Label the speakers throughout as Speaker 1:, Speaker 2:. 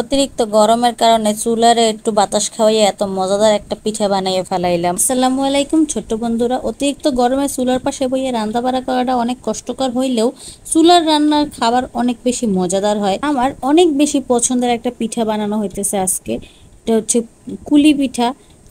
Speaker 1: অতিরিক্ত গরমের কারণে চুলারে একটু বাতাস খাওয়াইয়া এত মজাদার একটা পিঠা বানাইয়ে ফেলাইলাম। আসসালামু আলাইকুম ছোট্ট বন্ধুরা। অতিরিক্ত গরমে চুলার পাশে বইয়ে রান্না বাড়া করাটা অনেক কষ্টকর হইলেও চুলার রান্নার খাবার অনেক বেশি মজাদার হয়। আমার অনেক বেশি পছন্দের একটা পিঠা বানানো হইতেছে আজকে। এটা হচ্ছে কুলি পিঠা।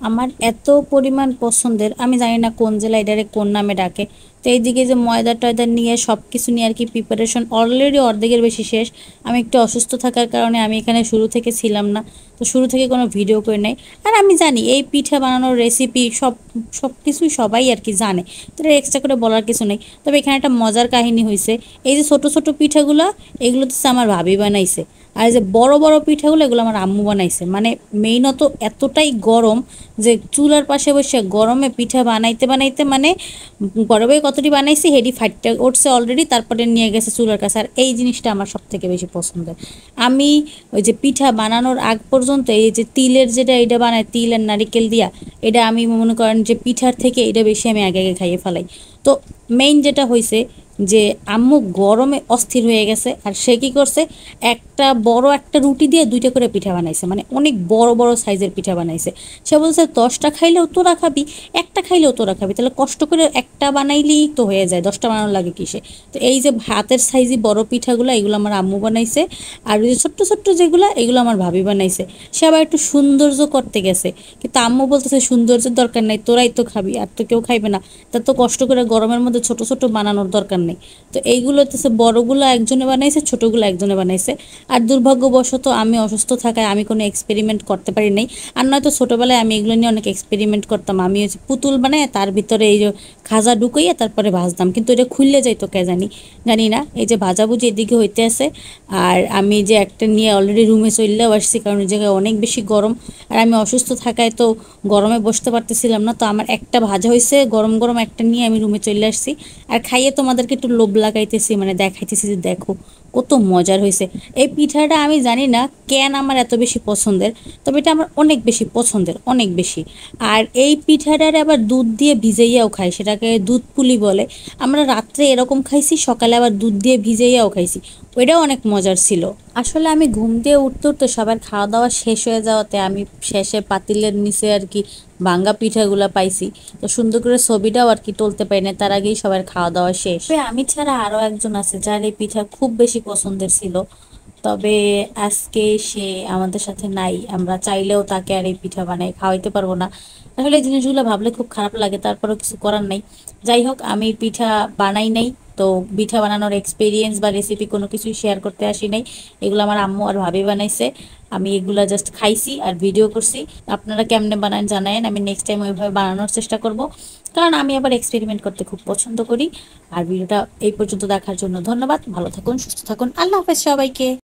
Speaker 1: আমার এত পরিমাণ পছন্দের, আমি জানি না কোন জেলায় এটারে কোন নামে ডাকে। তো এইদিকে যে ময়দা টয়দা নিয়ে সব কিছু নিয়ে আর কি প্রিপারেশন অলরেডি অর্ধেকের বেশি শেষ। আমি একটু অসুস্থ থাকার কারণে আমি এখানে শুরু থেকে ছিলাম না, তো শুরু থেকে কোনো ভিডিও করে নাই। আর আমি জানি এই পিঠা বানানোর রেসিপি সব কিছুই সবাই আর কি জানে, তো এটা এক্সট্রা করে বলার কিছু নেই। তবে এখানে একটা মজার কাহিনী হয়েছে। এই যে ছোট ছোট পিঠাগুলো, এগুলো তো আমার ভাবি বানাইছে। আর এই যে বড় বড় পিঠাগুলো, এগুলো আমার আম্মু বানাইছে। মানে মেইনত এতটাই গরম যে চুলার পাশে বসে গরমে পিঠা বানাইতে বানাইতে মানে গরমে কতটি বানাইছি হেডি ফাইটটা উঠছে অলরেডি, তারপরে নিয়ে গেছে চুলার কাছে। আর এই জিনিসটা আমার সব থেকে বেশি পছন্দের। আমি ওই যে পিঠা বানানোর আগ পর্যন্ত এই যে তিলের যেটা এটা বানায়, তিল আর নারিকেল দিয়া, এটা আমি মনে করেন যে পিঠার থেকে এটা বেশি আমি আগে আগে খাইয়ে ফেলাই। তো মেইন যেটা হয়েছে যে আম্মু গরমে অস্থির হয়ে গেছে, আর সে কি করছে, একটা বড় একটা রুটি দিয়ে দুইটা করে পিঠা বানাইছে। মানে অনেক বড় বড় সাইজের পিঠা বানাইছে। সে বলছে 10টা খাইলেও তোরা খাবি, একটা খাইলেও তোরা খাবি, তাহলে কষ্ট করে একটা বানাইলেই তো হয়ে যায়, 10টা বানানো লাগে কিসে। তো এই যে হাতের সাইজে বড় পিঠাগুলো, এগুলো আমার আম্মু বানাইছে। আর ওই যে ছোট্ট ছোট্ট যেগুলো, এগুলো আমার ভাবি বানাইছে। সে আবার একটু সৌন্দর্য করতে গেছে, কিন্তু আম্মু বলতেছে সৌন্দর্যের দরকার নাই, তোরাই তো খাবি, আর তো কেউ খাইবে না। তা তো কষ্ট করে গরমের মধ্যে ছোট ছোট বানানোর দরকার নেই। তো এইগুলো হচ্ছে বড়গুলো একজনে বানাইছে, ছোটগুলো একজনে বানাইছে। আর দুর্ভাগ্যবশত আমি অসুস্থ থাকায় আমি কোনো এক্সপেরিমেন্ট করতে পারি নাই। আর নয়তো ছোটোবেলায় আমি এগুলো নিয়ে অনেক এক্সপেরিমেন্ট করতাম। আমি হচ্ছে পুতুল বানায় তার ভিতরে এই যে খাজা ঢুকাইয়া তারপরে ভাজতাম, কিন্তু এটা খুললে যাইতো কে জানি, জানি না। এই যে ভাজাভুজি এদিকে হইতে আছে, আর আমি যে একটা নিয়ে অলরেডি রুমে চললেও আসছি, কারণ ওই জায়গায় অনেক বেশি গরম। আর আমি অসুস্থ থাকায় তো গরমে বসতে পারতেছিলাম না। তো আমার একটা ভাজা হয়েছে, গরম গরম একটা নিয়ে আমি রুমে চলে আসছি। আর খাইয়ে তোমাদেরকে একটু লোভ লাগাইতেছি, মানে দেখাইতেছি যে দেখো কত মজার হয়েছে। এই পিঠাটা আমি জানি না কেন আমার এত বেশি পছন্দের, তবে এটা আমার অনেক বেশি পছন্দের, অনেক বেশি। আর এই পিঠাটার আবার দুধ দিয়ে ভিজাইয়াও খাই, সেটাকে দুধ পুলি বলে। আমরা রাত্রে এরকম খাইছি, সকালে আবার দুধ দিয়ে ভিজাইয়াও খাইছি। ওইটাও অনেক মজার ছিল। আসলে আমি ঘুম দিয়ে উঠতে উঠতে সবার খাওয়া দাওয়া শেষ হয়ে যাওয়াতে আমি শেষে পাতিলের নিচে আর কি ভাঙ্গা পিঠাগুলা পাইছি। তো সুন্দর করে ছবিটাও আর কি তুলতে পারি না, তার আগেই সবার খাওয়া দাওয়া শেষ। তবে আমি ছাড়া আরো একজন আছে যার এই পিঠা খুব বেশি পছন্দের ছিল, তবে আজকে সে আমাদের সাথে নাই। আমরা চাইলেও তাকে আর এই পিঠা বানাই খাওয়াইতে পারবো না। আসলে এই জিনিসগুলো ভাবলে খুব খারাপ লাগে, তারপরেও কিছু করার নাই। যাই হোক, আমি পিঠা বানাই নাই, তো পিঠা বানানোর এক্সপিরিয়েন্স বা রেসিপি কোনো কিছুই শেয়ার করতে আসি নাই। এগুলো আমার আম্মু আর ভাবি বানাইছে। আমি এগুলা জাস্ট খাইছি আর ভিডিও করছি। আপনারা কেমনে বানান জানায়েন, আমি নেক্সট টাইম ওইভাবে বানানোর চেষ্টা করব, কারণ আমি আবার এক্সপেরিমেন্ট করতে খুব পছন্দ করি। আর ভিডিওটা এই পর্যন্ত দেখার জন্য ধন্যবাদ। ভালো থাকুন, সুস্থ থাকুন, আল্লাহ হাফেজ সবাইকে।